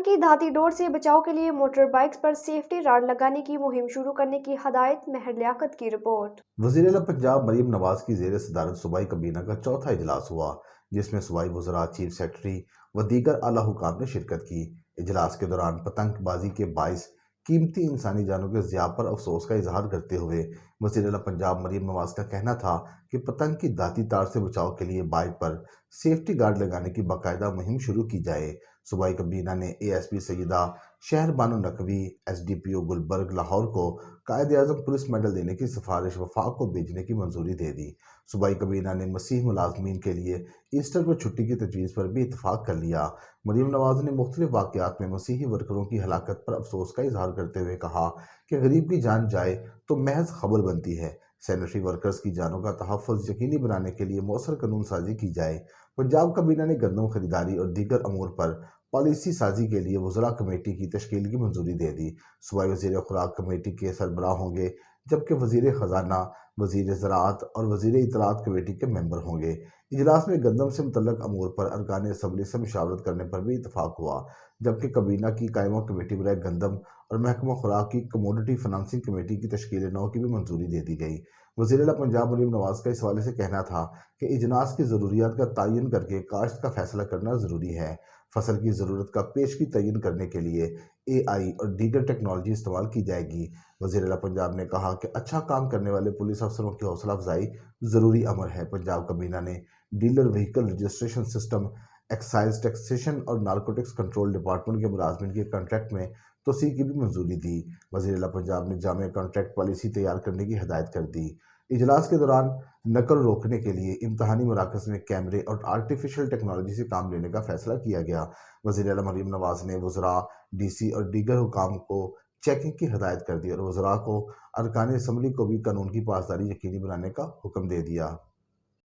پتنگ کی دھاتی ڈور سے بچاؤ کے لیے موٹر بائیکس پر سیفٹی راڈ لگانے کی مہم شروع کرنے کی ہدایت۔ مہر لیاقت کی رپورٹ۔ وزیر اعلیٰ پنجاب مریم نواز کی زیر صدارت صوبائی کابینہ کا چوتھا اجلاس ہوا، جس میں صوبائی وزراء، چیف سیکرٹری و دیگر اعلیٰ حکام نے شرکت کی۔ اجلاس کے دوران پتنگ بازی کے باعث قیمتی انسانی جانوں کے ضیاع پر افسوس کا اظہار کرتے ہوئے وزیر اعلیٰ پنجاب مریم نواز کا کہنا تھا کہ پتنگ کی دھاتی تار سے بچاؤ کے لیے بائیک پر سیفٹی گارڈ لگانے کی باقاعدہ مہم شروع کی جائے۔ صوبائی کابینہ نے A S P Syeda Shehar Bano Naqvi, S D P O Gulberg Lahore کو قائد اعظم پولیس میڈل دینے کی سفارش وفاق کو بھیجنے کی منظوری دے دی۔ صوبائی کابینہ نے مسیحی ملازمین کے لیے ایسٹر کو چھٹی کی تجویز پر بھی اتفاق کر لیا۔ مریم نواز نے مختلف واقعات میں مسیحی ورکروں کی ہلاکت پر افسوس کا اظہار کرتے ہوئے کہا کہ غریب کی جان جائے تو محض خبر بنتی ہے۔ سینیٹری ورکرز کی جانوں کا تحفظ یقینی بنانے کے لیے مؤثر قانون سازی کی جائے۔ پنجاب کابینہ نے گندم خریداری اور دیگر امور پر پالیسی سازی کے لیے وزراء کمیٹی کی تشکیل کی منظوری دے دی۔ صوبائی وزیر خوراک کمیٹی کے سربراہ ہوں گے، جبکہ وزیر خزانہ، وزیر زراعت اور وزیر اطلاعات کمیٹی کے ممبر ہوں گے۔ اجلاس میں گندم سے متعلق امور پر ارکان اسمبلی سے مشاورت کرنے پر بھی اتفاق ہوا، جبکہ کابینہ کی قائمہ کمیٹی برائے گندم اور محکمہ خوراک کی کموڈٹی فنانسنگ کمیٹی کی تشکیل نو کی بھی منظوری دے دی گئی۔ وزیر اعلیٰ پنجاب مریم نواز کا اس حوالے سے کہنا تھا کہ اجناس کی ضروریات کا تعین کر کے کاشت کا فیصلہ کرنا ضروری ہے۔ فصل کی ضرورت کا پیشگی تعین کرنے کے لیے اے آئی اور دیگر ٹیکنالوجی استعمال کی جائے گی۔ وزیر اعلیٰ پنجاب نے کہا کہ اچھا کام کرنے والے پولیس افسروں کی حوصلہ افزائی ضروری امر ہے۔ پنجاب کابینہ نے dealer vehicle registration system, excise taxation اور نارکوٹکس کنٹرول ڈپارٹمنٹ کے ملازمین کے کنٹریکٹ میں توسیع کی بھی منظوری دی۔ وزیر اعلیٰ پنجاب نے جامع کنٹریکٹ پالیسی تیار کرنے کی ہدایت کر دی۔ اجلاس کے دوران نقل روکنے کے لیے امتحانی مراکز میں کیمرے اور آرٹیفیشل ٹیکنالوجی سے کام لینے کا فیصلہ کیا گیا۔ وزیر اعلیٰ مریم نواز نے وزراء، ڈی سی اور دیگر حکام کو چیکنگ کی ہدایت کر دی اور وزراء کو ارکان اسمبلی کو بھی قانون کی پاسداری یقینی بنانے کا حکم دے دیا۔